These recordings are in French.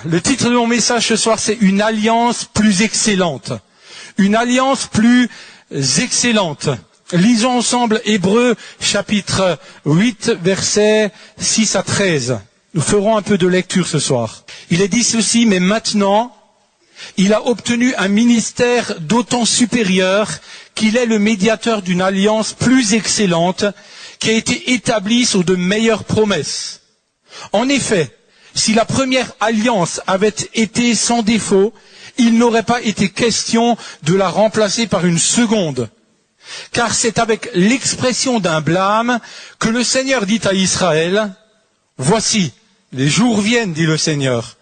Le titre de mon message ce soir, c'est une alliance plus excellente. Une alliance plus excellente. Lisons ensemble Hébreux chapitre 8, versets 6 à 13. Nous ferons un peu de lecture ce soir. Il est dit ceci, mais maintenant, il a obtenu un ministère d'autant supérieur qu'il est le médiateur d'une alliance plus excellente qui a été établie sur de meilleures promesses. En effet, si la première alliance avait été sans défaut, il n'aurait pas été question de la remplacer par une seconde. Car c'est avec l'expression d'un blâme que le Seigneur dit à Israël, « Voici, les jours viennent, dit le Seigneur,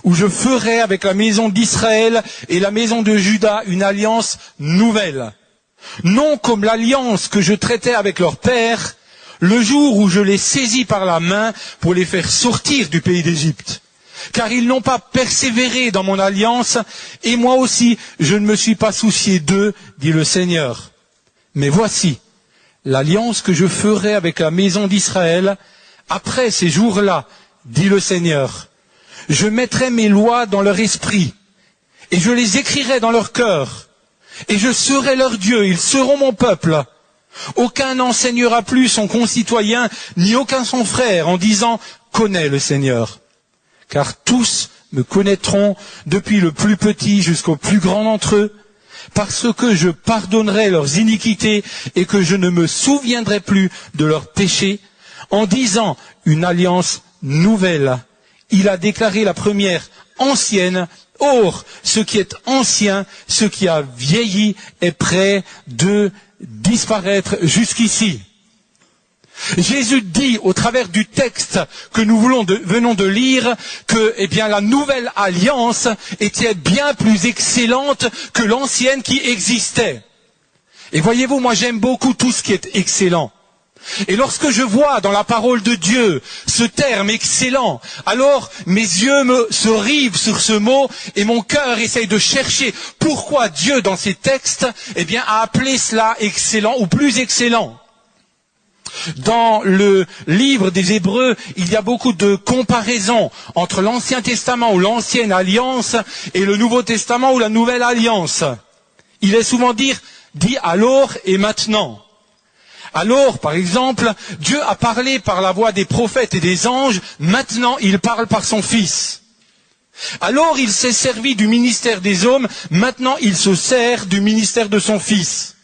où je ferai avec la maison d'Israël et la maison de Juda une alliance nouvelle. Non comme l'alliance que je traitais avec leur père, le jour où je les saisis par la main pour les faire sortir du pays d'Égypte. Car ils n'ont pas persévéré dans mon alliance, et moi aussi je ne me suis pas soucié d'eux, dit le Seigneur. Mais voici l'alliance que je ferai avec la maison d'Israël après ces jours-là, dit le Seigneur. Je mettrai mes lois dans leur esprit, et je les écrirai dans leur cœur, et je serai leur Dieu, ils seront mon peuple. Aucun n'enseignera plus son concitoyen, ni aucun son frère, en disant « Connais le Seigneur ». Car tous me connaîtront, depuis le plus petit jusqu'au plus grand d'entre eux, parce que je pardonnerai leurs iniquités et que je ne me souviendrai plus de leurs péchés, en disant une alliance nouvelle. Il a déclaré la première ancienne. Or, ce qui est ancien, ce qui a vieilli, est prêt de disparaître jusqu'ici. Jésus dit au travers du texte que nous venons de lire que la nouvelle alliance était bien plus excellente que l'ancienne qui existait. Et voyez-vous, moi j'aime beaucoup tout ce qui est excellent. Et lorsque je vois dans la parole de Dieu ce terme excellent, alors mes yeux se rivent sur ce mot et mon cœur essaye de chercher pourquoi Dieu dans ces textes a appelé cela excellent ou plus excellent. Dans le livre des Hébreux, il y a beaucoup de comparaisons entre l'Ancien Testament ou l'Ancienne Alliance et le Nouveau Testament ou la Nouvelle Alliance. Il est souvent dit alors et maintenant. Alors, par exemple, Dieu a parlé par la voix des prophètes et des anges, maintenant il parle par son Fils. Alors il s'est servi du ministère des hommes, maintenant il se sert du ministère de son Fils.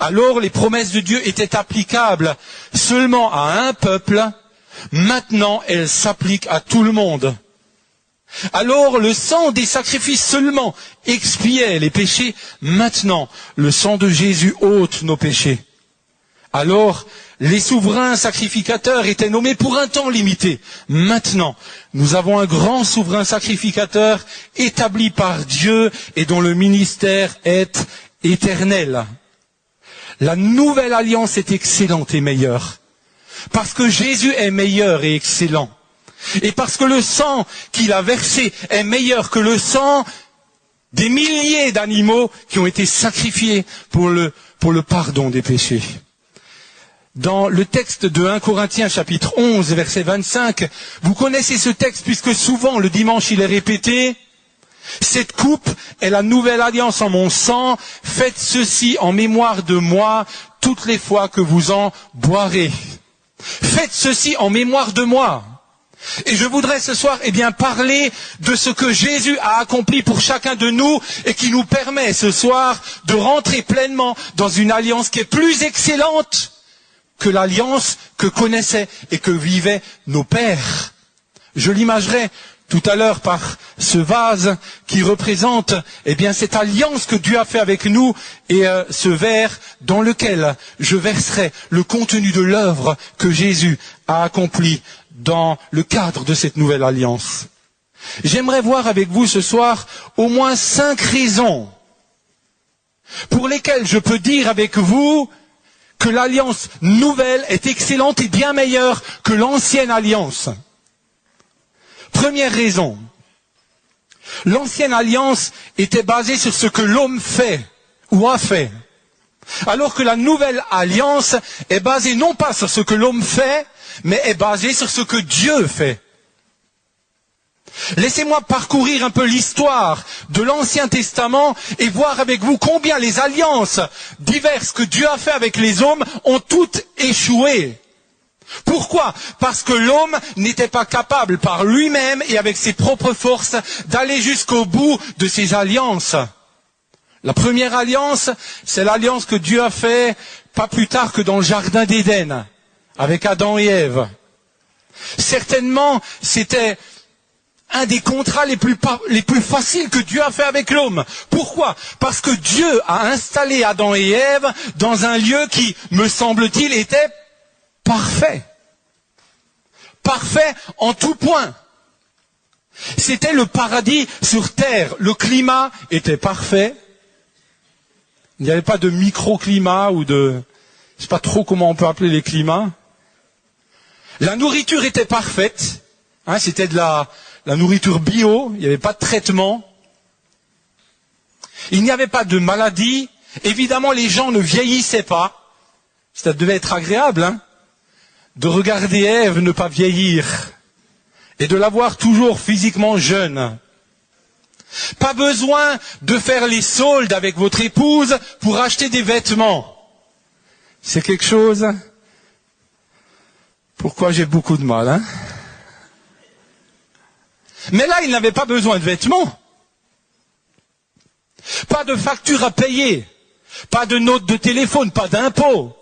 Alors les promesses de Dieu étaient applicables seulement à un peuple, maintenant elles s'appliquent à tout le monde. Alors le sang des sacrifices seulement expiait les péchés, maintenant le sang de Jésus ôte nos péchés. Alors, les souverains sacrificateurs étaient nommés pour un temps limité. Maintenant, nous avons un grand souverain sacrificateur établi par Dieu et dont le ministère est éternel. La nouvelle alliance est excellente et meilleure. Parce que Jésus est meilleur et excellent. Et parce que le sang qu'il a versé est meilleur que le sang des milliers d'animaux qui ont été sacrifiés pour le pardon des péchés. Dans le texte de 1 Corinthiens chapitre 11 verset 25, vous connaissez ce texte puisque souvent le dimanche il est répété. Cette coupe est la nouvelle alliance en mon sang, faites ceci en mémoire de moi toutes les fois que vous en boirez. Faites ceci en mémoire de moi. Et je voudrais ce soir parler de ce que Jésus a accompli pour chacun de nous et qui nous permet ce soir de rentrer pleinement dans une alliance qui est plus excellente que l'alliance que connaissaient et que vivaient nos pères. Je l'imagerai tout à l'heure par ce vase qui représente cette alliance que Dieu a fait avec nous et ce verre dans lequel je verserai le contenu de l'œuvre que Jésus a accompli dans le cadre de cette nouvelle alliance. J'aimerais voir avec vous ce soir au moins 5 raisons pour lesquelles je peux dire avec vous que l'alliance nouvelle est excellente et bien meilleure que l'ancienne alliance. Première raison, l'ancienne alliance était basée sur ce que l'homme fait ou a fait, alors que la nouvelle alliance est basée non pas sur ce que l'homme fait, mais est basée sur ce que Dieu fait. Laissez-moi parcourir un peu l'histoire de l'Ancien Testament et voir avec vous combien les alliances diverses que Dieu a fait avec les hommes ont toutes échoué. Pourquoi? Parce que l'homme n'était pas capable par lui-même et avec ses propres forces d'aller jusqu'au bout de ses alliances. La première alliance, c'est l'alliance que Dieu a faite pas plus tard que dans le jardin d'Éden, avec Adam et Ève. Certainement, c'était un des contrats les plus faciles que Dieu a fait avec l'homme. Pourquoi? Parce que Dieu a installé Adam et Ève dans un lieu qui, me semble-t-il, était parfait. Parfait en tout point. C'était le paradis sur terre. Le climat était parfait. Il n'y avait pas de microclimat ou de... je ne sais pas trop comment on peut appeler les climats. La nourriture était parfaite. Hein, c'était de la nourriture bio. Il n'y avait pas de traitement. Il n'y avait pas de maladie. Évidemment, les gens ne vieillissaient pas. Ça devait être agréable, hein, de regarder Ève ne pas vieillir et de la voir toujours physiquement jeune. Pas besoin de faire les soldes avec votre épouse pour acheter des vêtements. C'est quelque chose pourquoi j'ai beaucoup de mal, hein. Mais là, il n'avait pas besoin de vêtements. Pas de facture à payer. Pas de note de téléphone, pas d'impôt.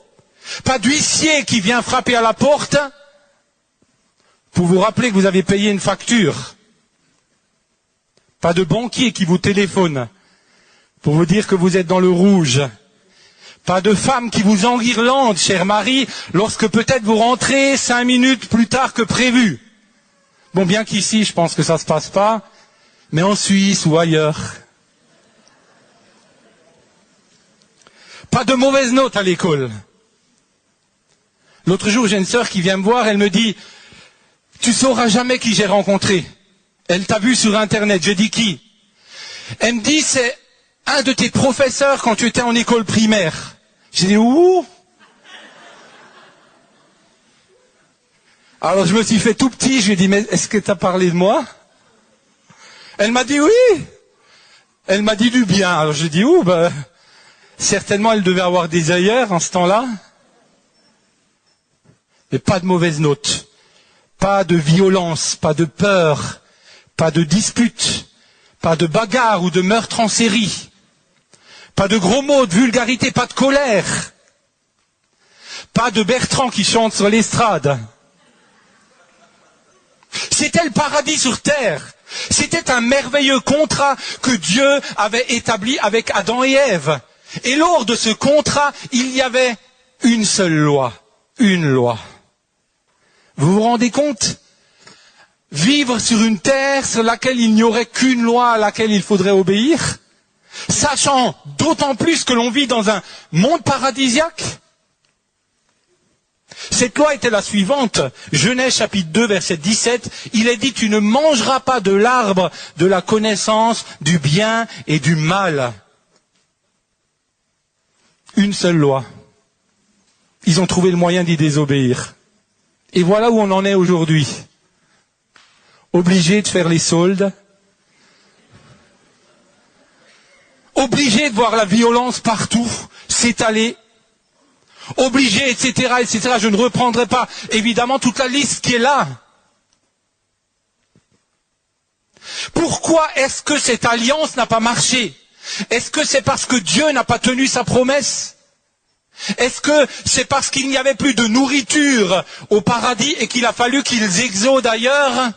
Pas d'huissier qui vient frapper à la porte pour vous rappeler que vous avez payé une facture. Pas de banquier qui vous téléphone pour vous dire que vous êtes dans le rouge. Pas de femme qui vous enguirlande, cher mari, lorsque peut-être vous rentrez 5 minutes plus tard que prévu. Bon, bien qu'ici, je pense que ça ne se passe pas, mais en Suisse ou ailleurs. Pas de mauvaises notes à l'école. L'autre jour, j'ai une sœur qui vient me voir, elle me dit « Tu sauras jamais qui j'ai rencontré. » Elle t'a vu sur Internet. Je dis qui? Elle me dit « C'est un de tes professeurs quand tu étais en école primaire. » J'ai dit « Où ?» Alors je me suis fait tout petit, je lui ai dit « Mais est-ce que tu as parlé de moi ?» Elle m'a dit « Oui !» Elle m'a dit du bien. Alors je dis « Ouh, ben, certainement elle devait avoir des ailleurs en ce temps-là. » Mais pas de mauvaises notes, pas de violence, pas de peur, pas de dispute, pas de bagarre ou de meurtre en série, pas de gros mots, de vulgarité, pas de colère, pas de Bertrand qui chante sur l'estrade. C'était le paradis sur terre. C'était un merveilleux contrat que Dieu avait établi avec Adam et Ève. Et lors de ce contrat, il y avait une seule loi, une loi. Vous vous rendez compte? Vivre sur une terre sur laquelle il n'y aurait qu'une loi à laquelle il faudrait obéir, sachant d'autant plus que l'on vit dans un monde paradisiaque. Cette loi était la suivante. Genèse chapitre 2 verset 17, il est dit « Tu ne mangeras pas de l'arbre de la connaissance du bien et du mal ». Une seule loi. Ils ont trouvé le moyen d'y désobéir. Et voilà où on en est aujourd'hui. Obligé de faire les soldes. Obligé de voir la violence partout s'étaler. Obligé, etc., etc. Je ne reprendrai pas, évidemment, toute la liste qui est là. Pourquoi est-ce que cette alliance n'a pas marché? Est-ce que c'est parce que Dieu n'a pas tenu sa promesse? Est-ce que c'est parce qu'il n'y avait plus de nourriture au paradis et qu'il a fallu qu'ils exodent ailleurs?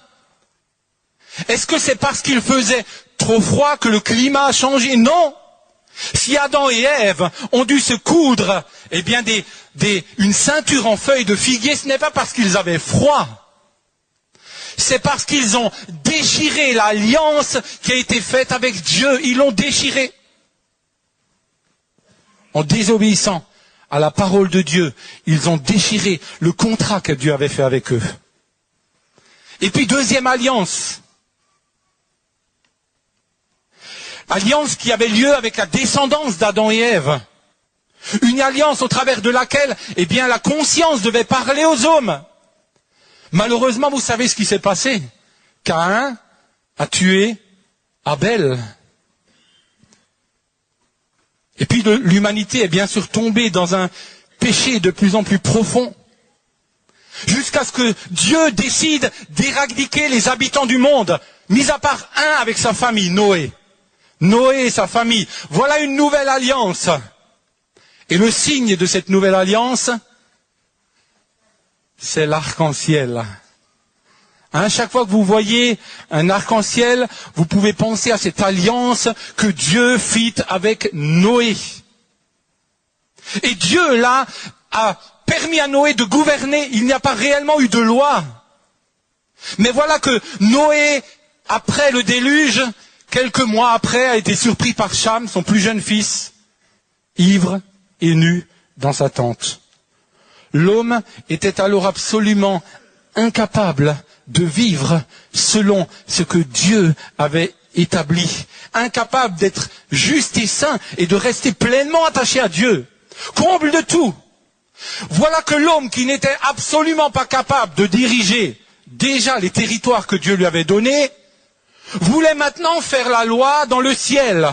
Est-ce que c'est parce qu'il faisait trop froid que le climat a changé? Non. Si Adam et Ève ont dû se coudre, eh bien, une ceinture en feuilles de figuier, ce n'est pas parce qu'ils avaient froid. C'est parce qu'ils ont déchiré l'alliance qui a été faite avec Dieu. Ils l'ont déchirée. En désobéissant à la parole de Dieu, ils ont déchiré le contrat que Dieu avait fait avec eux. Et puis, deuxième alliance. Alliance qui avait lieu avec la descendance d'Adam et Ève. Une alliance au travers de laquelle, eh bien, la conscience devait parler aux hommes. Malheureusement, vous savez ce qui s'est passé. Caïn a tué Abel. Et puis l'humanité est bien sûr tombée dans un péché de plus en plus profond. Jusqu'à ce que Dieu décide d'éradiquer les habitants du monde, mis à part un avec sa famille, Noé. Noé et sa famille. Voilà une nouvelle alliance. Et le signe de cette nouvelle alliance, c'est l'arc-en-ciel. Chaque fois que vous voyez un arc-en-ciel, vous pouvez penser à cette alliance que Dieu fit avec Noé. Et Dieu, là, a permis à Noé de gouverner. Il n'y a pas réellement eu de loi. Mais voilà que Noé, après le déluge, quelques mois après, a été surpris par Cham, son plus jeune fils, ivre et nu dans sa tente. L'homme était alors absolument incapable de vivre selon ce que Dieu avait établi. Incapable d'être juste et saint et de rester pleinement attaché à Dieu. Comble de tout. Voilà que l'homme qui n'était absolument pas capable de diriger déjà les territoires que Dieu lui avait donnés, voulait maintenant faire la loi dans le ciel.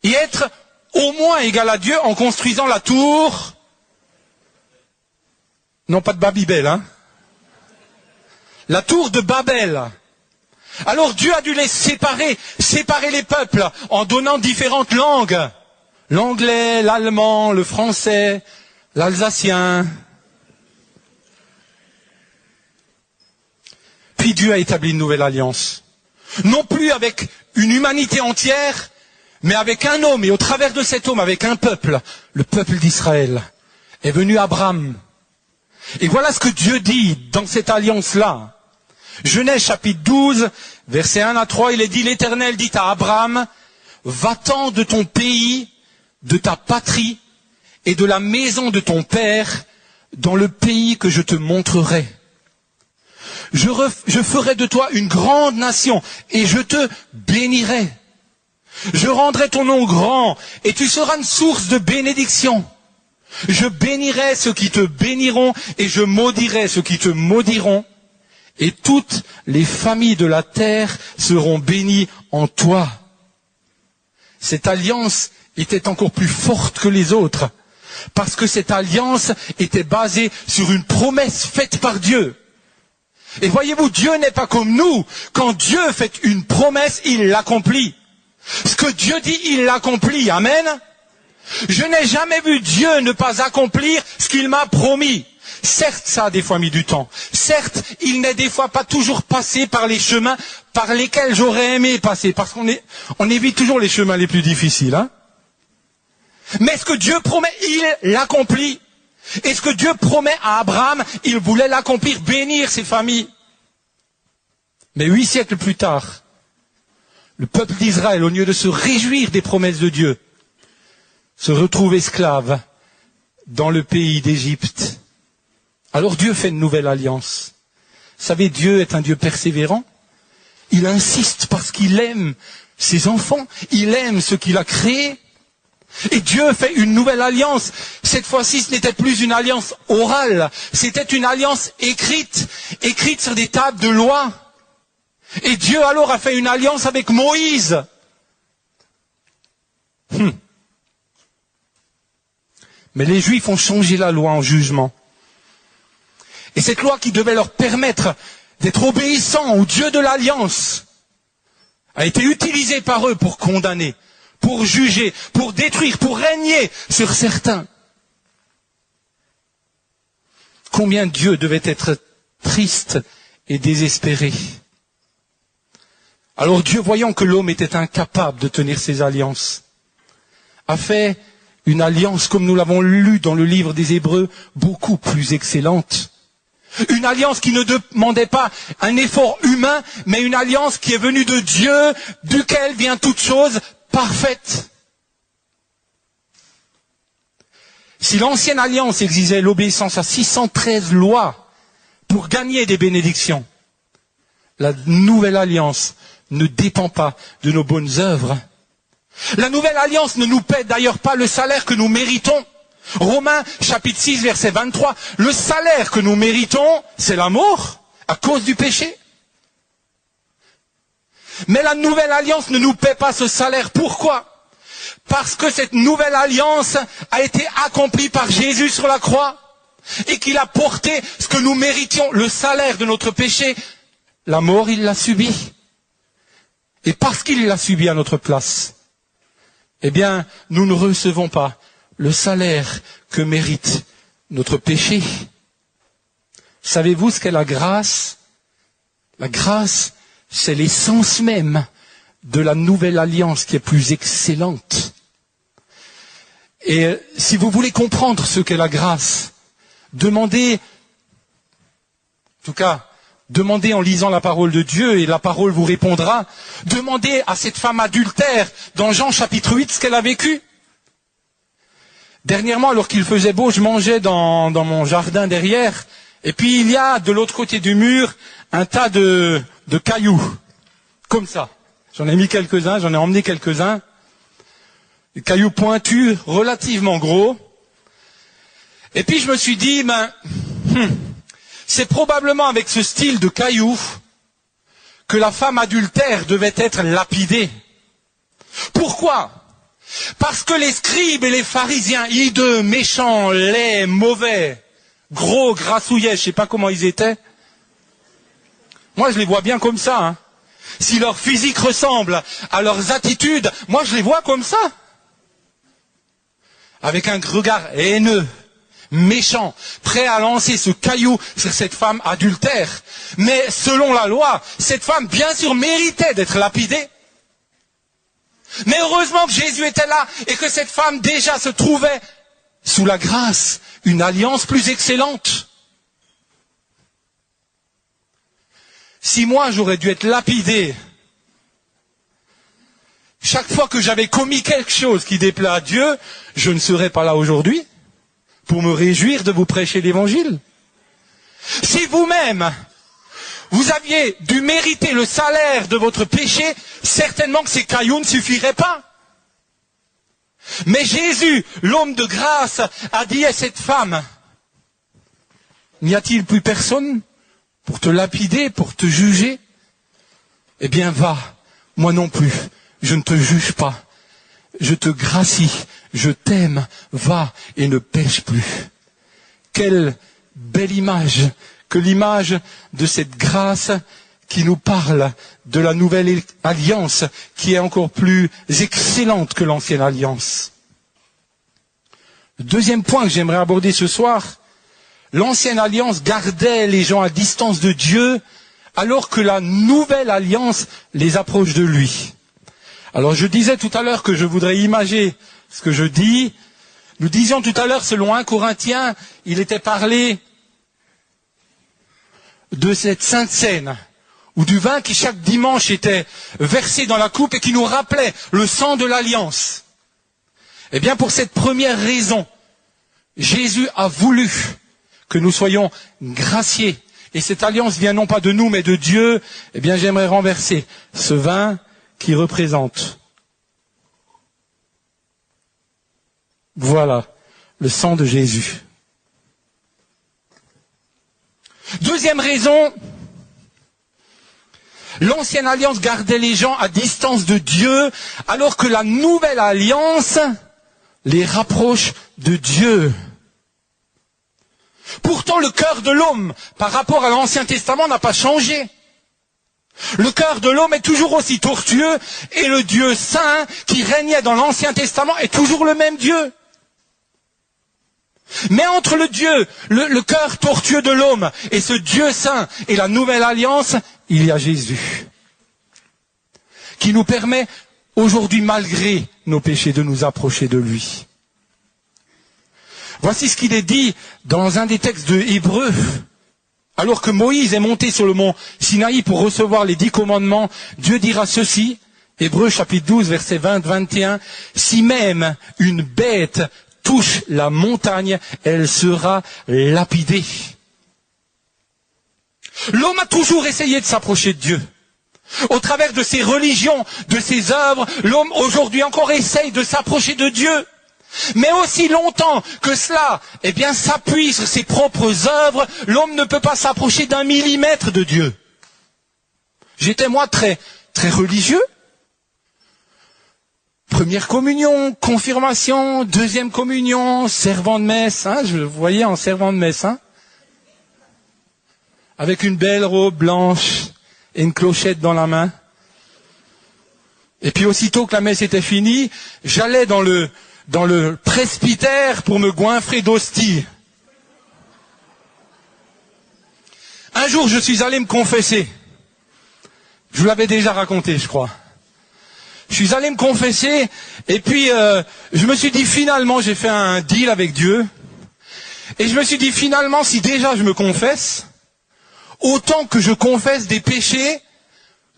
Et être au moins égal à Dieu en construisant la tour. Non, pas de Babybel, hein. La tour de Babel. Alors Dieu a dû les séparer les peuples en donnant différentes langues. L'anglais, l'allemand, le français, l'alsacien. Puis Dieu a établi une nouvelle alliance. Non plus avec une humanité entière, mais avec un homme, et au travers de cet homme, avec un peuple, le peuple d'Israël. Est venu Abraham. Et voilà ce que Dieu dit dans cette alliance-là. Genèse chapitre 12, versets 1 à 3, il est dit, l'Éternel dit à Abraham, va-t'en de ton pays, de ta patrie et de la maison de ton père dans le pays que je te montrerai. Je ferai de toi une grande nation et je te bénirai. Je rendrai ton nom grand et tu seras une source de bénédiction. Je bénirai ceux qui te béniront et je maudirai ceux qui te maudiront. Et toutes les familles de la terre seront bénies en toi. Cette alliance était encore plus forte que les autres, parce que cette alliance était basée sur une promesse faite par Dieu. Et voyez-vous, Dieu n'est pas comme nous. Quand Dieu fait une promesse, il l'accomplit. Ce que Dieu dit, il l'accomplit. Amen. Je n'ai jamais vu Dieu ne pas accomplir ce qu'il m'a promis. Certes, ça a des fois mis du temps. Certes, il n'est des fois pas toujours passé par les chemins par lesquels j'aurais aimé passer, parce on évite toujours les chemins les plus difficiles, hein. Mais ce que Dieu promet, il l'accomplit. Et ce que Dieu promet à Abraham, il voulait l'accomplir, bénir ses familles. Mais 8 siècles plus tard, le peuple d'Israël, au lieu de se réjouir des promesses de Dieu, se retrouve esclave dans le pays d'Égypte. Alors Dieu fait une nouvelle alliance. Vous savez, Dieu est un Dieu persévérant. Il insiste parce qu'il aime ses enfants. Il aime ce qu'il a créé. Et Dieu fait une nouvelle alliance. Cette fois-ci, ce n'était plus une alliance orale. C'était une alliance écrite sur des tables de loi. Et Dieu alors a fait une alliance avec Moïse. Mais les Juifs ont changé la loi en jugement. Et cette loi qui devait leur permettre d'être obéissants au Dieu de l'Alliance a été utilisée par eux pour condamner, pour juger, pour détruire, pour régner sur certains. Combien Dieu devait être triste et désespéré. Alors Dieu, voyant que l'homme était incapable de tenir ses alliances, a fait une alliance, comme nous l'avons lu dans le livre des Hébreux, beaucoup plus excellente. Une alliance qui ne demandait pas un effort humain, mais une alliance qui est venue de Dieu, duquel vient toute chose parfaite. Si l'ancienne alliance exigeait l'obéissance à 613 lois pour gagner des bénédictions, la nouvelle alliance ne dépend pas de nos bonnes œuvres. La nouvelle alliance ne nous paie d'ailleurs pas le salaire que nous méritons. Romains chapitre 6 verset 23, le salaire que nous méritons, c'est la mort à cause du péché. Mais la nouvelle alliance ne nous paie pas ce salaire. Pourquoi? Parce que cette nouvelle alliance a été accomplie par Jésus sur la croix et qu'il a porté ce que nous méritions, le salaire de notre péché. La mort, il l'a subi. Et parce qu'il l'a subi à notre place, eh bien, nous ne recevons pas le salaire que mérite notre péché. Savez-vous ce qu'est la grâce? La grâce, c'est l'essence même de la nouvelle alliance qui est plus excellente. Et si vous voulez comprendre ce qu'est la grâce, demandez en lisant la parole de Dieu, et la parole vous répondra. Demandez à cette femme adultère dans Jean chapitre 8 ce qu'elle a vécu. Dernièrement, alors qu'il faisait beau, je mangeais dans mon jardin derrière, et puis il y a de l'autre côté du mur un tas de cailloux, comme ça. J'en ai mis quelques-uns, j'en ai emmené quelques-uns. Des cailloux pointus, relativement gros. Et puis je me suis dit, c'est probablement avec ce style de cailloux que la femme adultère devait être lapidée. Pourquoi? Parce que les scribes et les pharisiens, hideux, méchants, laids, mauvais, gros, grassouillets, je sais pas comment ils étaient. Moi, je les vois bien comme ça. Hein. Si leur physique ressemble à leurs attitudes, moi, je les vois comme ça. Avec un regard haineux, méchant, prêt à lancer ce caillou sur cette femme adultère. Mais selon la loi, cette femme, bien sûr, méritait d'être lapidée. Mais heureusement que Jésus était là et que cette femme déjà se trouvait sous la grâce, une alliance plus excellente. Si moi j'aurais dû être lapidé chaque fois que j'avais commis quelque chose qui déplaît à Dieu, je ne serais pas là aujourd'hui pour me réjouir de vous prêcher l'évangile. Si vous-même, vous aviez dû mériter le salaire de votre péché, certainement que ces cailloux ne suffiraient pas. Mais Jésus, l'homme de grâce, a dit à cette femme, n'y a-t-il plus personne pour te lapider, pour te juger? Eh bien va, moi non plus, je ne te juge pas. Je te gracie, je t'aime, va et ne pêche plus. Quelle belle image, que l'image de cette grâce qui nous parle de la nouvelle alliance qui est encore plus excellente que l'ancienne alliance. Le deuxième point que j'aimerais aborder ce soir, l'ancienne alliance gardait les gens à distance de Dieu alors que la nouvelle alliance les approche de lui. Alors je disais tout à l'heure que je voudrais imager ce que je dis. Nous disions tout à l'heure, selon 1 Corinthiens, il était parlé de cette sainte scène, ou du vin qui chaque dimanche était versé dans la coupe et qui nous rappelait le sang de l'alliance. Eh bien, pour cette première raison, Jésus a voulu que nous soyons graciés. Et cette alliance vient non pas de nous, mais de Dieu. Eh bien, j'aimerais renverser ce vin qui représente, voilà, le sang de Jésus. Deuxième raison, l'ancienne alliance gardait les gens à distance de Dieu, alors que la nouvelle alliance les rapproche de Dieu. Pourtant, le cœur de l'homme, par rapport à l'Ancien Testament, n'a pas changé. Le cœur de l'homme est toujours aussi tortueux, et le Dieu saint qui régnait dans l'Ancien Testament est toujours le même Dieu. Mais entre le cœur tortueux de l'homme et ce Dieu saint et la nouvelle alliance, il y a Jésus, qui nous permet aujourd'hui, malgré nos péchés, de nous approcher de lui. Voici ce qu'il est dit dans un des textes de Hébreux. Alors que Moïse est monté sur le mont Sinaï pour recevoir les 10 commandements, Dieu dira ceci, Hébreux chapitre 12, versets 20-21, « Si même une bête touche la montagne, elle sera lapidée. » L'homme a toujours essayé de s'approcher de Dieu. Au travers de ses religions, de ses œuvres, l'homme aujourd'hui encore essaye de s'approcher de Dieu. Mais aussi longtemps que cela, eh bien, s'appuie sur ses propres œuvres, l'homme ne peut pas s'approcher d'1 millimètre de Dieu. J'étais moi très religieux. Première communion, confirmation, deuxième communion, servant de messe, hein, je le voyais en servant de messe, hein, avec une belle robe blanche et une clochette dans la main. Et puis aussitôt que la messe était finie, j'allais dans le presbytère pour me goinfrer d'hosties. Un jour, je suis allé me confesser. Je vous l'avais déjà raconté, je crois. Je suis allé me confesser, et puis je me suis dit finalement, j'ai fait un deal avec Dieu, et je me suis dit finalement, si déjà je me confesse, autant que je confesse des péchés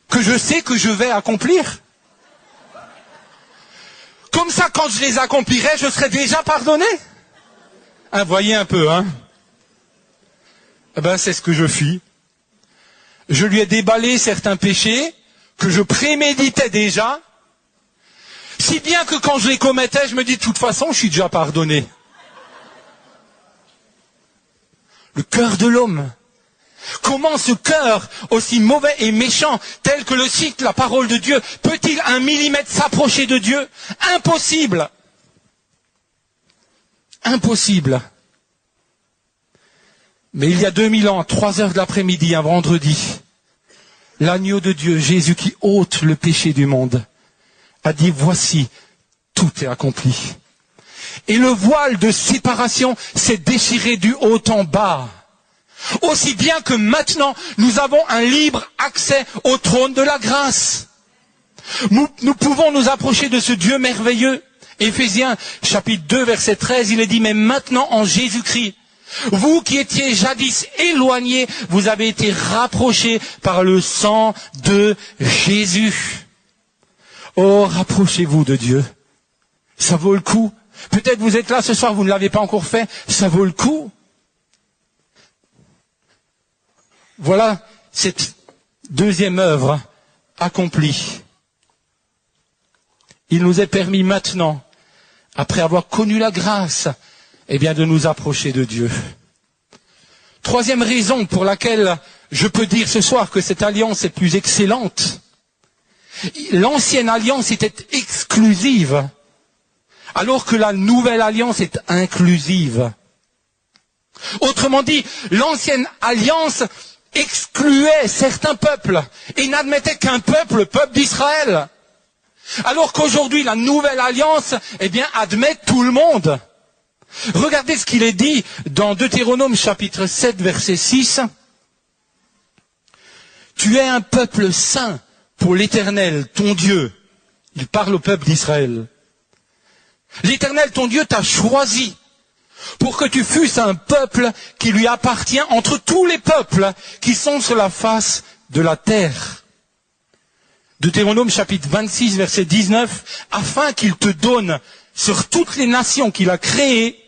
que je sais que je vais accomplir. Comme ça, quand je les accomplirai, je serai déjà pardonné. Hein, voyez un peu, hein. Eh ben, c'est ce que je fis. Je lui ai déballé certains péchés que je préméditais déjà, si bien que quand je les commettais, je me dis, de toute façon, je suis déjà pardonné. Le cœur de l'homme. Comment ce cœur, aussi mauvais et méchant, tel que le cite la parole de Dieu, peut-il un millimètre s'approcher de Dieu? Impossible. Impossible. Mais il y a 2000 ans, à 3 heures de l'après-midi, un vendredi, l'agneau de Dieu, Jésus qui ôte le péché du monde, a dit, voici, tout est accompli. Et le voile de séparation s'est déchiré du haut en bas. Aussi bien que maintenant, nous avons un libre accès au trône de la grâce. Nous pouvons nous approcher de ce Dieu merveilleux. Éphésiens, chapitre 2, verset 13, il est dit, mais maintenant en Jésus-Christ, vous qui étiez jadis éloignés, vous avez été rapprochés par le sang de Jésus. Oh, rapprochez-vous de Dieu. Ça vaut le coup. Peut-être vous êtes là ce soir, vous ne l'avez pas encore fait. Ça vaut le coup. Voilà cette deuxième œuvre accomplie. Il nous est permis maintenant, après avoir connu la grâce, eh bien de nous approcher de Dieu. Troisième raison pour laquelle je peux dire ce soir que cette alliance est plus excellente. L'ancienne alliance était exclusive, alors que la nouvelle alliance est inclusive. Autrement dit, l'ancienne alliance excluait certains peuples et n'admettait qu'un peuple, le peuple d'Israël. Alors qu'aujourd'hui, la nouvelle alliance, eh bien, admet tout le monde. Regardez ce qu'il est dit dans Deutéronome chapitre 7, verset 6. Tu es un peuple saint pour l'Éternel, ton Dieu. Il parle au peuple d'Israël. L'Éternel, ton Dieu, t'a choisi pour que tu fusses un peuple qui lui appartient entre tous les peuples qui sont sur la face de la terre. Deutéronome chapitre 26, verset 19, afin qu'il te donne sur toutes les nations qu'il a créées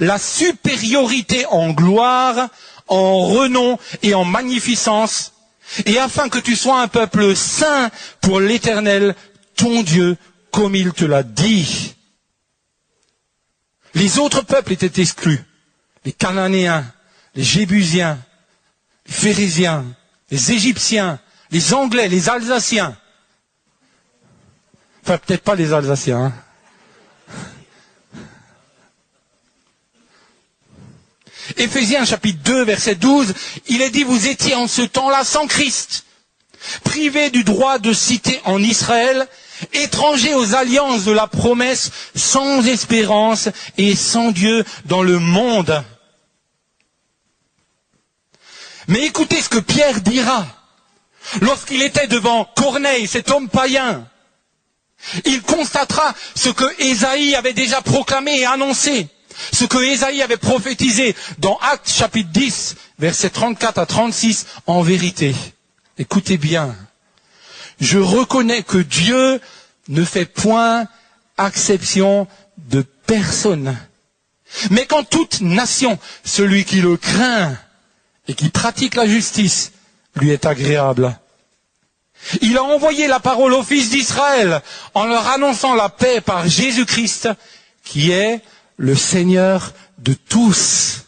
la supériorité en gloire, en renom et en magnificence, et afin que tu sois un peuple saint pour l'Éternel, ton Dieu, comme il te l'a dit. Les autres peuples étaient exclus. Les Cananéens, les Jébusiens, les Phérésiens, les Égyptiens, les Anglais, les Alsaciens. Enfin, peut-être pas les Alsaciens. Hein. Éphésiens chapitre 2, verset 12, il est dit, vous étiez en ce temps-là sans Christ, privés du droit de cité en Israël, étrangers aux alliances de la promesse, sans espérance et sans Dieu dans le monde. Mais écoutez ce que Pierre dira lorsqu'il était devant Corneille, cet homme païen. Il constatera ce que Ésaïe avait déjà proclamé et annoncé, ce que Ésaïe avait prophétisé dans Actes chapitre 10, versets 34 à 36, en vérité. Écoutez bien. Je reconnais que Dieu ne fait point exception de personne. Mais qu'en toute nation, celui qui le craint et qui pratique la justice lui est agréable. Il a envoyé la parole aux fils d'Israël en leur annonçant la paix par Jésus-Christ, qui est le Seigneur de tous.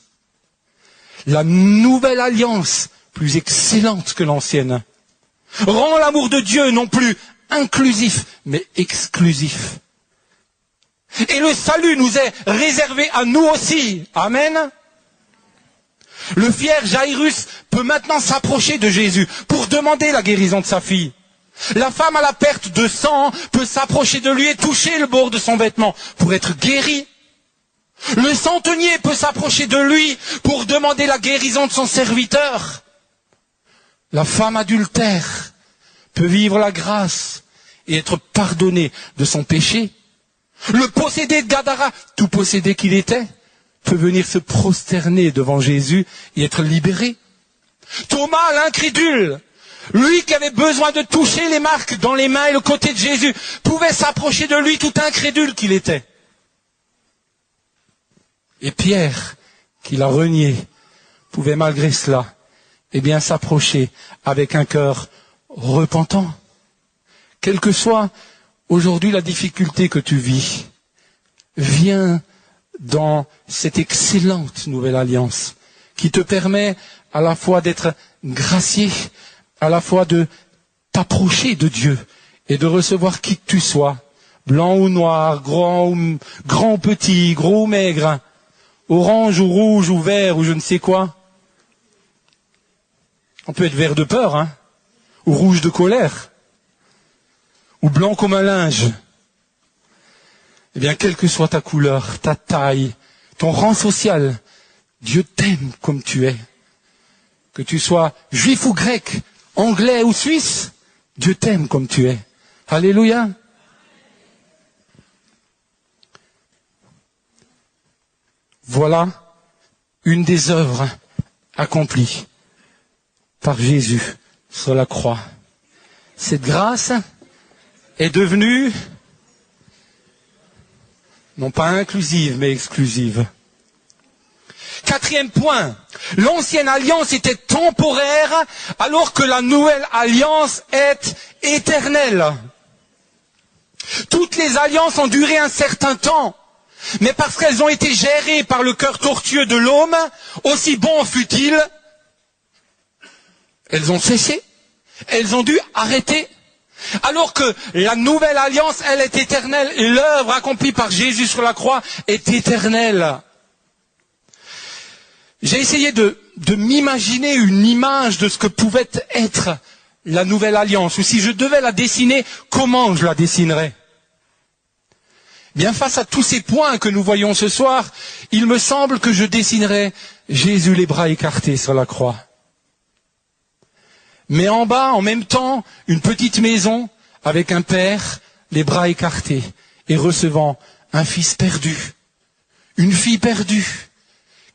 La nouvelle alliance, plus excellente que l'ancienne. rend l'amour de Dieu non plus inclusif, mais exclusif. Et le salut nous est réservé à nous aussi. Amen. Le fier Jairus peut maintenant s'approcher de Jésus pour demander la guérison de sa fille. La femme à la perte de sang peut s'approcher de lui et toucher le bord de son vêtement pour être guérie. Le centenier peut s'approcher de lui pour demander la guérison de son serviteur. La femme adultère peut vivre la grâce et être pardonnée de son péché. Le possédé de Gadara, tout possédé qu'il était, peut venir se prosterner devant Jésus et être libéré. Thomas, l'incrédule, lui qui avait besoin de toucher les marques dans les mains et le côté de Jésus, pouvait s'approcher de lui tout incrédule qu'il était. Et Pierre, qui l'a renié, pouvait malgré cela, s'approcher avec un cœur repentant. Quelle que soit aujourd'hui la difficulté que tu vis, viens dans cette excellente nouvelle alliance qui te permet à la fois d'être gracié, à la fois de t'approcher de Dieu et de recevoir qui que tu sois, blanc ou noir, grand ou petit, gros ou maigre, orange ou rouge ou vert ou je ne sais quoi. On peut être vert de peur, ou rouge de colère, ou blanc comme un linge. Quelle que soit ta couleur, ta taille, ton rang social, Dieu t'aime comme tu es. Que tu sois juif ou grec, anglais ou suisse, Dieu t'aime comme tu es. Alléluia. Voilà une des œuvres accomplies par Jésus sur la croix. Cette grâce est devenue non pas inclusive, mais exclusive. Quatrième point, l'ancienne alliance était temporaire, alors que la nouvelle alliance est éternelle. Toutes les alliances ont duré un certain temps, mais parce qu'elles ont été gérées par le cœur tortueux de l'homme, aussi bon fut-il, elles ont cessé, elles ont dû arrêter. Alors que la nouvelle alliance, elle est éternelle, et l'œuvre accomplie par Jésus sur la croix est éternelle. J'ai essayé de m'imaginer une image de ce que pouvait être la nouvelle alliance, ou si je devais la dessiner, comment je la dessinerais? Face à tous ces points que nous voyons ce soir, il me semble que je dessinerais Jésus les bras écartés sur la croix. Mais en bas, en même temps, une petite maison avec un père, les bras écartés, et recevant un fils perdu, une fille perdue,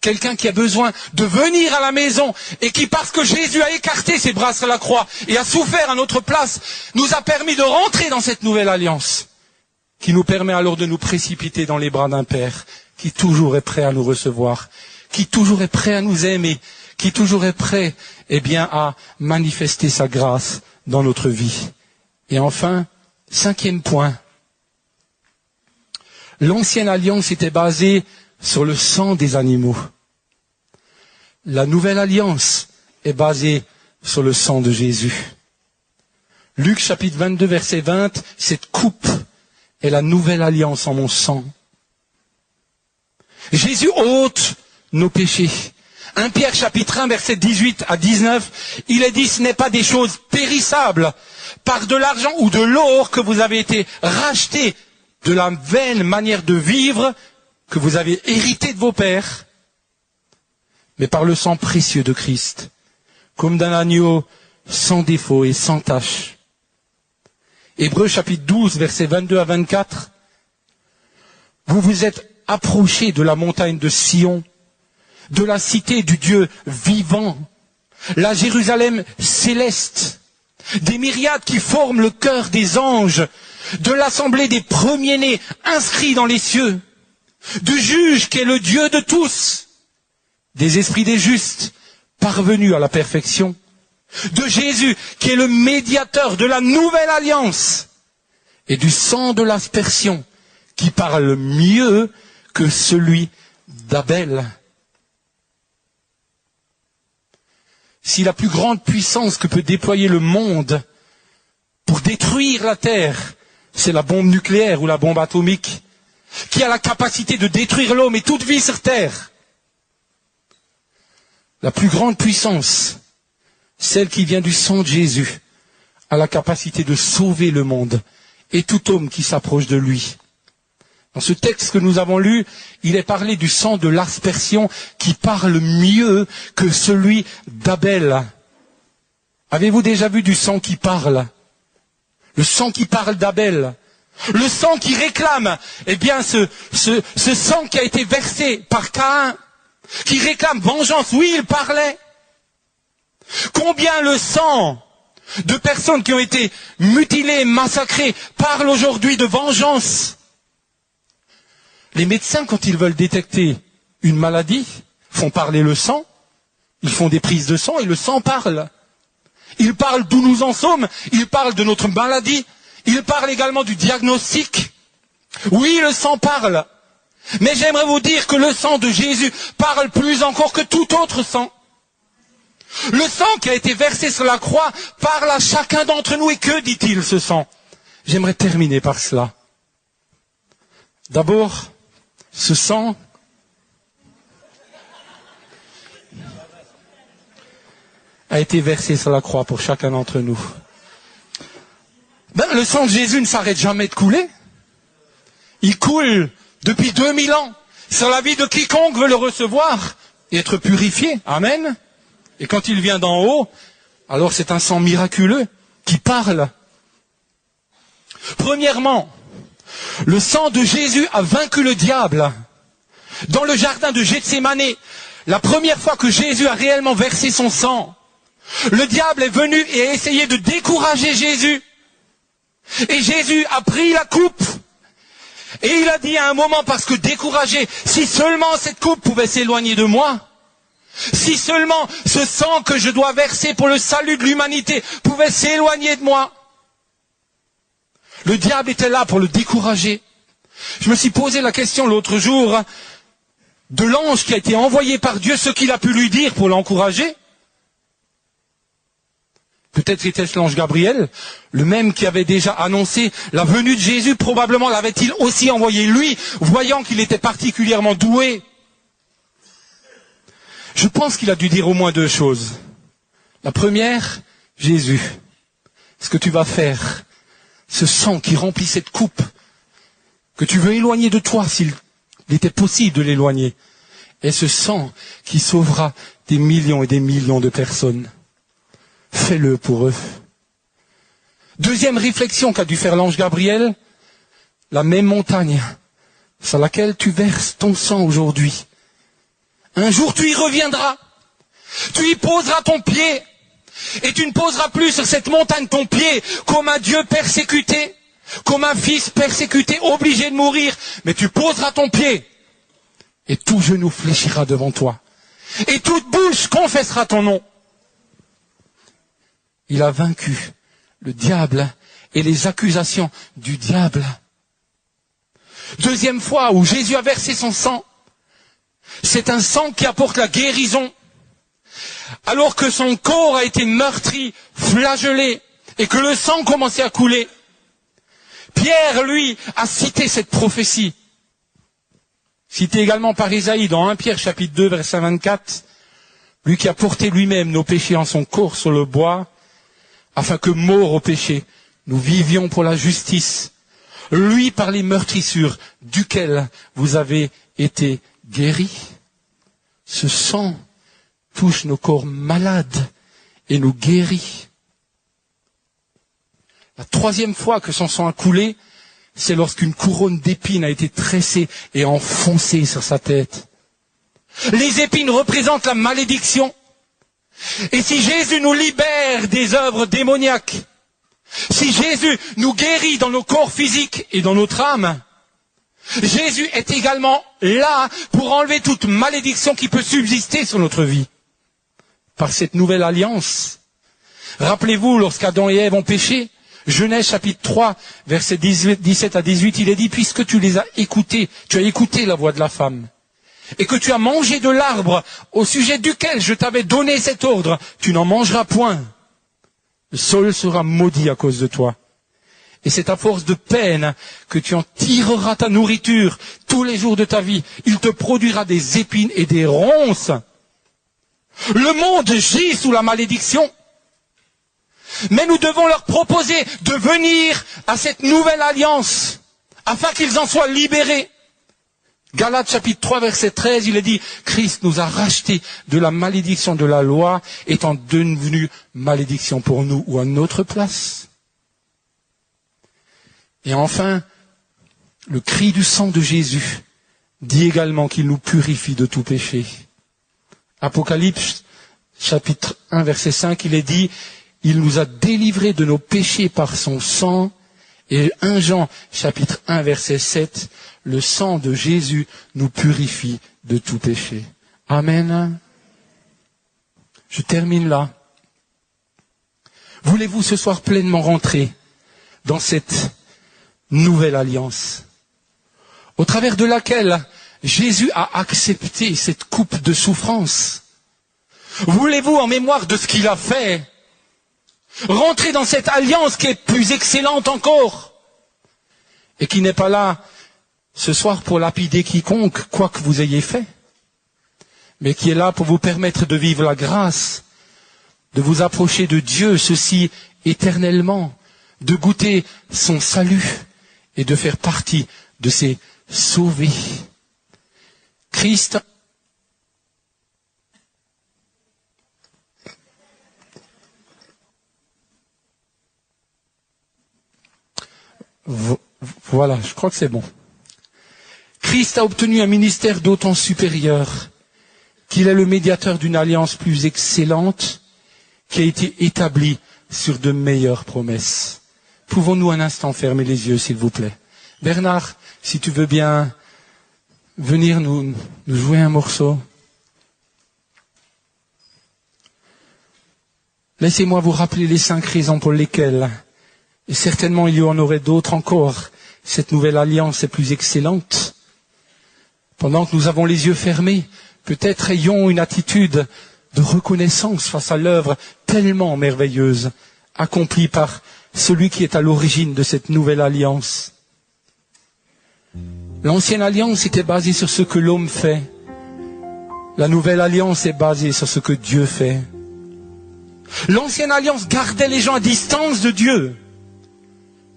quelqu'un qui a besoin de venir à la maison et qui, parce que Jésus a écarté ses bras sur la croix et a souffert à notre place, nous a permis de rentrer dans cette nouvelle alliance, qui nous permet alors de nous précipiter dans les bras d'un Père qui toujours est prêt à nous recevoir, qui toujours est prêt à nous aimer, qui toujours est prêt, à manifester sa grâce dans notre vie. Et enfin, cinquième point. L'ancienne alliance était basée sur le sang des animaux. La nouvelle alliance est basée sur le sang de Jésus. Luc chapitre 22 verset 20, cette coupe est la nouvelle alliance en mon sang. Jésus ôte nos péchés. 1 Pierre chapitre 1 verset 18 à 19, il est dit, ce n'est pas des choses périssables, par de l'argent ou de l'or que vous avez été rachetés de la vaine manière de vivre que vous avez hérité de vos pères, mais par le sang précieux de Christ, comme d'un agneau sans défaut et sans tache. Hébreux chapitre 12 verset 22 à 24, vous vous êtes approchés de la montagne de Sion, de la cité du Dieu vivant, la Jérusalem céleste, des myriades qui forment le cœur des anges, de l'assemblée des premiers-nés inscrits dans les cieux, du juge qui est le Dieu de tous, des esprits des justes parvenus à la perfection, de Jésus qui est le médiateur de la nouvelle alliance, et du sang de l'aspersion qui parle mieux que celui d'Abel. si la plus grande puissance que peut déployer le monde pour détruire la Terre, c'est la bombe nucléaire ou la bombe atomique, qui a la capacité de détruire l'homme et toute vie sur Terre, la plus grande puissance, celle qui vient du sang de Jésus, a la capacité de sauver le monde et tout homme qui s'approche de lui. Dans ce texte que nous avons lu, il est parlé du sang de l'aspersion qui parle mieux que celui d'Abel. Avez-vous déjà vu du sang qui parle? Le sang qui parle d'Abel. Le sang qui réclame, eh bien, ce sang qui a été versé par Caïn, qui réclame vengeance. Oui, il parlait. Combien le sang de personnes qui ont été mutilées, massacrées, parle aujourd'hui de vengeance? Les médecins, quand ils veulent détecter une maladie, font parler le sang, ils font des prises de sang et le sang parle. Il parle d'où nous en sommes, il parle de notre maladie, il parle également du diagnostic. Oui, le sang parle. Mais j'aimerais vous dire que le sang de Jésus parle plus encore que tout autre sang. Le sang qui a été versé sur la croix parle à chacun d'entre nous. Et que dit-il, ce sang? J'aimerais terminer par cela. D'abord, ce sang a été versé sur la croix pour chacun d'entre nous. Le sang de Jésus ne s'arrête jamais de couler. Il coule depuis 2000 ans sur la vie de quiconque veut le recevoir et être purifié. Amen. Et quand il vient d'en haut, alors c'est un sang miraculeux qui parle. Premièrement, le sang de Jésus a vaincu le diable. Dans le jardin de Gethsémane, la première fois que Jésus a réellement versé son sang, le diable est venu et a essayé de décourager Jésus. Et Jésus a pris la coupe. Et il a dit à un moment, parce que découragé, si seulement cette coupe pouvait s'éloigner de moi, si seulement ce sang que je dois verser pour le salut de l'humanité pouvait s'éloigner de moi. Le diable était là pour le décourager. Je me suis posé la question l'autre jour de l'ange qui a été envoyé par Dieu, ce qu'il a pu lui dire pour l'encourager. Peut-être était-ce l'ange Gabriel, le même qui avait déjà annoncé la venue de Jésus, probablement l'avait-il aussi envoyé lui, voyant qu'il était particulièrement doué. Je pense qu'il a dû dire au moins deux choses. La première, Jésus, ce que tu vas faire, ce sang qui remplit cette coupe, que tu veux éloigner de toi s'il était possible de l'éloigner, est ce sang qui sauvera des millions et des millions de personnes. Fais-le pour eux. Deuxième réflexion qu'a dû faire l'ange Gabriel, la même montagne sur laquelle tu verses ton sang aujourd'hui. Un jour tu y reviendras, tu y poseras ton pied, et tu ne poseras plus sur cette montagne ton pied comme un Dieu persécuté, comme un fils persécuté, obligé de mourir, mais tu poseras ton pied, et tout genou fléchira devant toi, et toute bouche confessera ton nom. Il a vaincu le diable et les accusations du diable. Deuxième fois où Jésus a versé son sang, c'est un sang qui apporte la guérison. Alors que son corps a été meurtri, flagellé, et que le sang commençait à couler, Pierre, lui, a cité cette prophétie. Cité également par Isaïe dans 1 Pierre chapitre 2, verset 24, lui qui a porté lui-même nos péchés en son corps sur le bois, afin que, morts au péché, nous vivions pour la justice. Lui par les meurtrissures duquel vous avez été guéris. Ce sang touche nos corps malades et nous guérit. La troisième fois que son sang a coulé, c'est lorsqu'une couronne d'épines a été tressée et enfoncée sur sa tête. Les épines représentent la malédiction. Et si Jésus nous libère des œuvres démoniaques, si Jésus nous guérit dans nos corps physiques et dans notre âme, Jésus est également là pour enlever toute malédiction qui peut subsister sur notre vie. Par cette nouvelle alliance, rappelez-vous, lorsqu'Adam et Ève ont péché, Genèse chapitre 3, versets 17 à 18, il est dit, puisque tu les as écoutés, tu as écouté la voix de la femme, et que tu as mangé de l'arbre au sujet duquel je t'avais donné cet ordre, tu n'en mangeras point. Le sol sera maudit à cause de toi. Et c'est à force de peine que tu en tireras ta nourriture tous les jours de ta vie. Il te produira des épines et des ronces. Le monde gît sous la malédiction. Mais nous devons leur proposer de venir à cette nouvelle alliance, afin qu'ils en soient libérés. Galates chapitre 3 verset 13, il est dit, Christ nous a rachetés de la malédiction de la loi, étant devenu malédiction pour nous ou à notre place. Et enfin, le cri du sang de Jésus dit également qu'il nous purifie de tout péché. Apocalypse chapitre 1 verset 5, il est dit, il nous a délivrés de nos péchés par son sang. Et 1 Jean chapitre 1 verset 7, le sang de Jésus nous purifie de tout péché. Amen. Je termine là. Voulez-vous ce soir pleinement rentrer dans cette nouvelle alliance, au travers de laquelle Jésus a accepté cette coupe de souffrance? Voulez-vous, en mémoire de ce qu'il a fait, rentrer dans cette alliance qui est plus excellente encore, et qui n'est pas là ce soir pour lapider quiconque, quoi que vous ayez fait, mais qui est là pour vous permettre de vivre la grâce, de vous approcher de Dieu, ceci éternellement, de goûter son salut et de faire partie de ces sauvés. Christ voilà, je crois que c'est bon. Christ a obtenu un ministère d'autant supérieur qu'il est le médiateur d'une alliance plus excellente qui a été établie sur de meilleures promesses. Pouvons-nous un instant fermer les yeux, s'il vous plaît? Bernard, si tu veux bien venir nous jouer un morceau. Laissez-moi vous rappeler les 5 raisons pour lesquelles, et certainement il y en aurait d'autres encore, cette nouvelle alliance est plus excellente. Pendant que nous avons les yeux fermés, peut-être ayons une attitude de reconnaissance face à l'œuvre tellement merveilleuse, accomplie par celui qui est à l'origine de cette nouvelle alliance. L'ancienne alliance était basée sur ce que l'homme fait. La nouvelle alliance est basée sur ce que Dieu fait. L'ancienne alliance gardait les gens à distance de Dieu.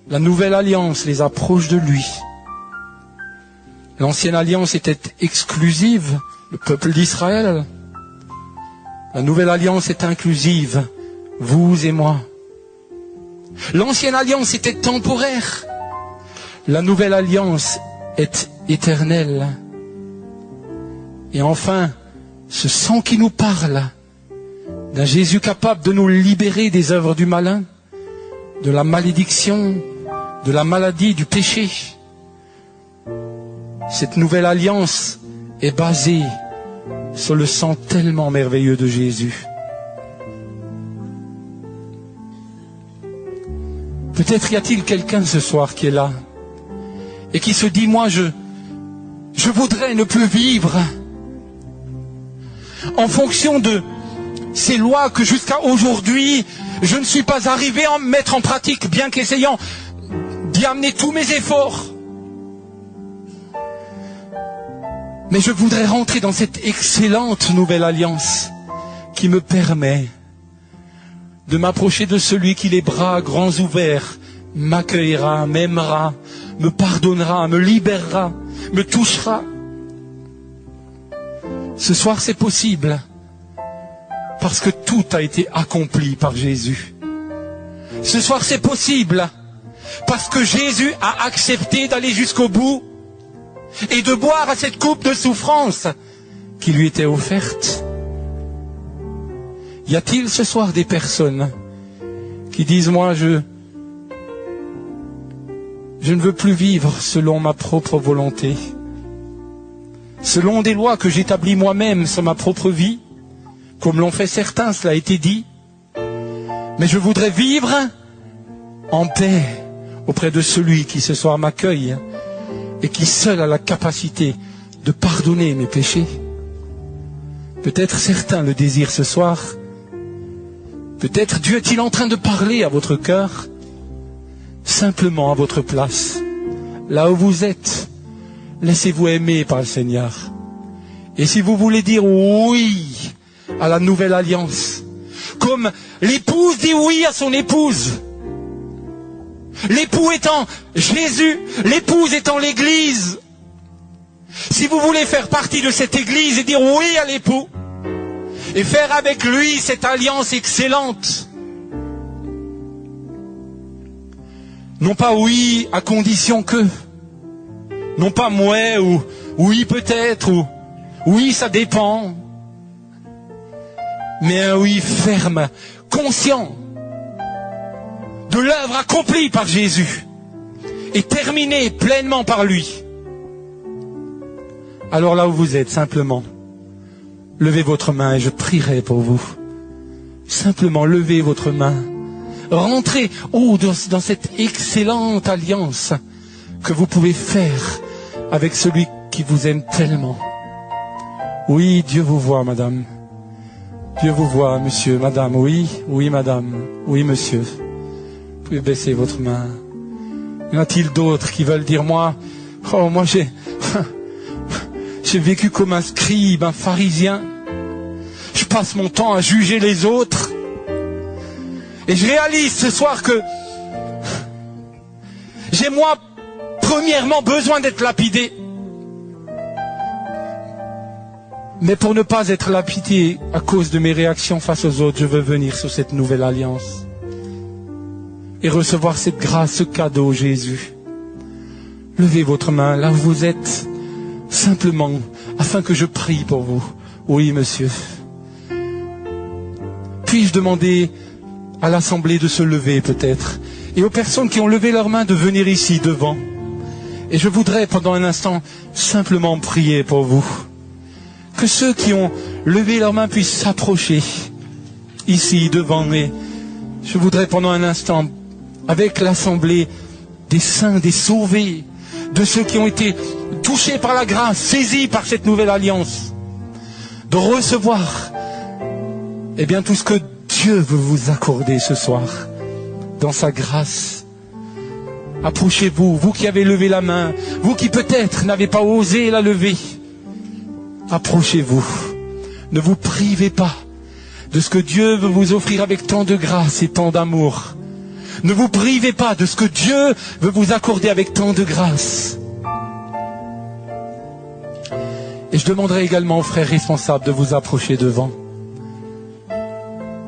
La nouvelle alliance les approche de lui. L'ancienne alliance était exclusive, le peuple d'Israël. La nouvelle alliance est inclusive, vous et moi. L'ancienne alliance était temporaire. La nouvelle alliance est éternelle. Et enfin, ce sang qui nous parle d'un Jésus capable de nous libérer des œuvres du malin, de la malédiction, de la maladie, du péché. Cette nouvelle alliance est basée sur le sang tellement merveilleux de Jésus. Peut-être y a-t-il quelqu'un ce soir qui est là et qui se dit, moi je voudrais ne plus vivre en fonction de ces lois que jusqu'à aujourd'hui je ne suis pas arrivé à mettre en pratique, bien qu'essayant d'y amener tous mes efforts. Mais je voudrais rentrer dans cette excellente nouvelle alliance qui me permet de m'approcher de celui qui, les bras grands ouverts, m'accueillera, m'aimera, me pardonnera, me libérera, me touchera. Ce soir, c'est possible parce que tout a été accompli par Jésus. Ce soir, c'est possible parce que Jésus a accepté d'aller jusqu'au bout et de boire à cette coupe de souffrance qui lui était offerte. Y a-t-il ce soir des personnes qui disent, moi je ne veux plus vivre selon ma propre volonté, selon des lois que j'établis moi-même sur ma propre vie, comme l'ont fait certains, cela a été dit, mais je voudrais vivre en paix auprès de celui qui ce soir m'accueille et qui seul a la capacité de pardonner mes péchés. Peut-être certains le désirent ce soir. Peut-être Dieu est-il en train de parler à votre cœur, simplement à votre place. Là où vous êtes, laissez-vous aimer par le Seigneur. Et si vous voulez dire oui à la nouvelle alliance, comme l'épouse dit oui à son épouse, l'époux étant Jésus, l'épouse étant l'Église, si vous voulez faire partie de cette Église et dire oui à l'époux, et faire avec lui cette alliance excellente, non pas oui à condition que, non pas mouais ou oui peut-être ou oui ça dépend, mais un oui ferme, conscient de l'œuvre accomplie par Jésus et terminée pleinement par lui. Alors là où vous êtes, simplement, levez votre main et je prierai pour vous. Simplement, levez votre main. Rentrez dans cette excellente alliance que vous pouvez faire avec celui qui vous aime tellement. Oui, Dieu vous voit, madame. Dieu vous voit, monsieur, madame. Oui, oui, madame. Oui, monsieur. Vous pouvez baisser votre main. Y en a-t-il d'autres qui veulent dire, moi j'ai vécu comme un scribe, un pharisien. Je passe mon temps à juger les autres. Et je réalise ce soir que j'ai moi, premièrement, besoin d'être lapidé. Mais pour ne pas être lapidé à cause de mes réactions face aux autres, je veux venir sur cette nouvelle alliance. Et recevoir cette grâce, ce cadeau, Jésus. Levez votre main là où vous êtes. Simplement, afin que je prie pour vous. Oui, monsieur. Puis-je demander à l'assemblée de se lever peut-être, et aux personnes qui ont levé leurs mains de venir ici devant. Et je voudrais pendant un instant simplement prier pour vous. Que ceux qui ont levé leurs mains puissent s'approcher ici devant. Et je voudrais pendant un instant, avec l'assemblée des saints, des sauvés, de ceux qui ont été touchés par la grâce, saisis par cette nouvelle alliance, de recevoir tout ce que Dieu veut vous accorder ce soir, dans sa grâce. Approchez-vous, vous qui avez levé la main, vous qui peut-être n'avez pas osé la lever, approchez-vous. Ne vous privez pas de ce que Dieu veut vous offrir avec tant de grâce et tant d'amour. Ne vous privez pas de ce que Dieu veut vous accorder avec tant de grâce. Et je demanderai également aux frères responsables de vous approcher devant.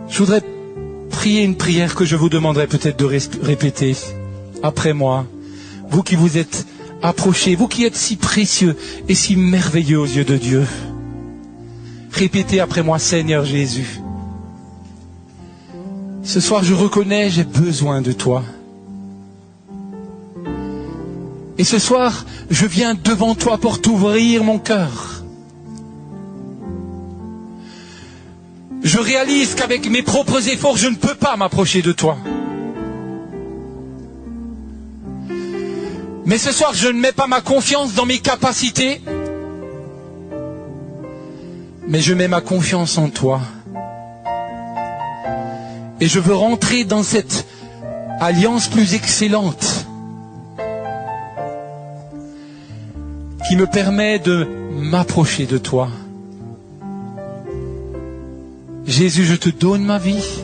Je voudrais prier une prière que je vous demanderai peut-être de répéter après moi. Vous qui vous êtes approchés, vous qui êtes si précieux et si merveilleux aux yeux de Dieu. Répétez après moi, Seigneur Jésus. Ce soir, je reconnais, j'ai besoin de toi. Et ce soir, je viens devant toi pour t'ouvrir mon cœur. Je réalise qu'avec mes propres efforts, je ne peux pas m'approcher de toi. Mais ce soir, je ne mets pas ma confiance dans mes capacités, mais je mets ma confiance en toi. Et je veux rentrer dans cette alliance plus excellente qui me permet de m'approcher de toi. Jésus, je te donne ma vie.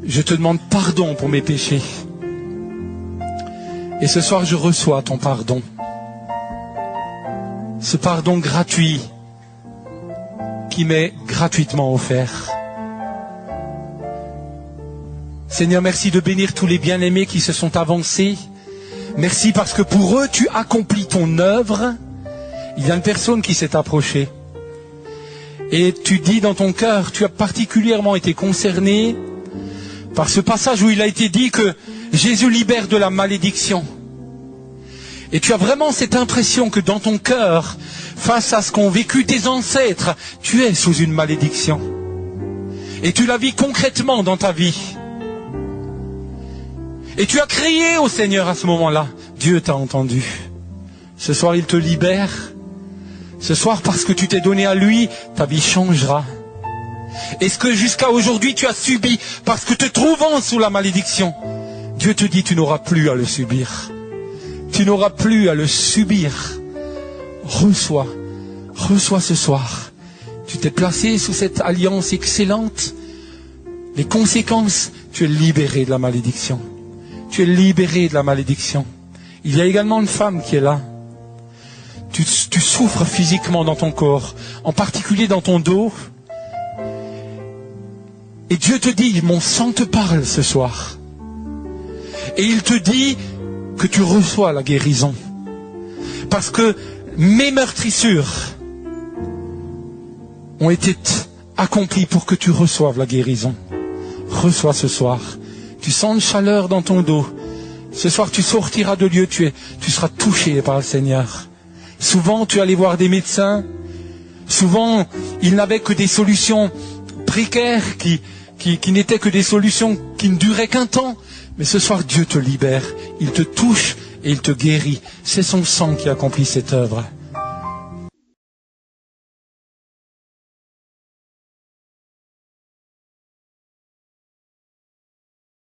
Je te demande pardon pour mes péchés. Et ce soir, je reçois ton pardon. Ce pardon gratuit qui m'est gratuitement offert. Seigneur, merci de bénir tous les bien-aimés qui se sont avancés. Merci parce que pour eux, tu accomplis ton œuvre. Il y a une personne qui s'est approchée. Et tu dis dans ton cœur, tu as particulièrement été concerné par ce passage où il a été dit que Jésus libère de la malédiction. Et tu as vraiment cette impression que dans ton cœur, face à ce qu'ont vécu tes ancêtres, tu es sous une malédiction. Et tu la vis concrètement dans ta vie. Et tu as crié au Seigneur à ce moment-là. Dieu t'a entendu. Ce soir, il te libère. Ce soir, parce que tu t'es donné à lui, ta vie changera. Est-ce que jusqu'à aujourd'hui, tu as subi parce que te trouvant sous la malédiction, Dieu te dit, tu n'auras plus à le subir. Tu n'auras plus à le subir. Reçois ce soir. Tu t'es placé sous cette alliance excellente. Les conséquences, tu es libéré de la malédiction. Tu es libéré de la malédiction. Il y a également une femme qui est là. Tu souffres physiquement dans ton corps, en particulier dans ton dos. Et Dieu te dit, mon sang te parle ce soir. Et il te dit que tu reçois la guérison. Parce que mes meurtrissures ont été accomplies pour que tu reçoives la guérison. Reçois ce soir. Tu sens une chaleur dans ton dos. Ce soir, tu sortiras de lieu, tu seras touché par le Seigneur. Souvent, tu allais voir des médecins. Souvent, ils n'avaient que des solutions précaires qui n'étaient que des solutions qui ne duraient qu'un temps. Mais ce soir, Dieu te libère. Il te touche et il te guérit. C'est son sang qui accomplit cette œuvre.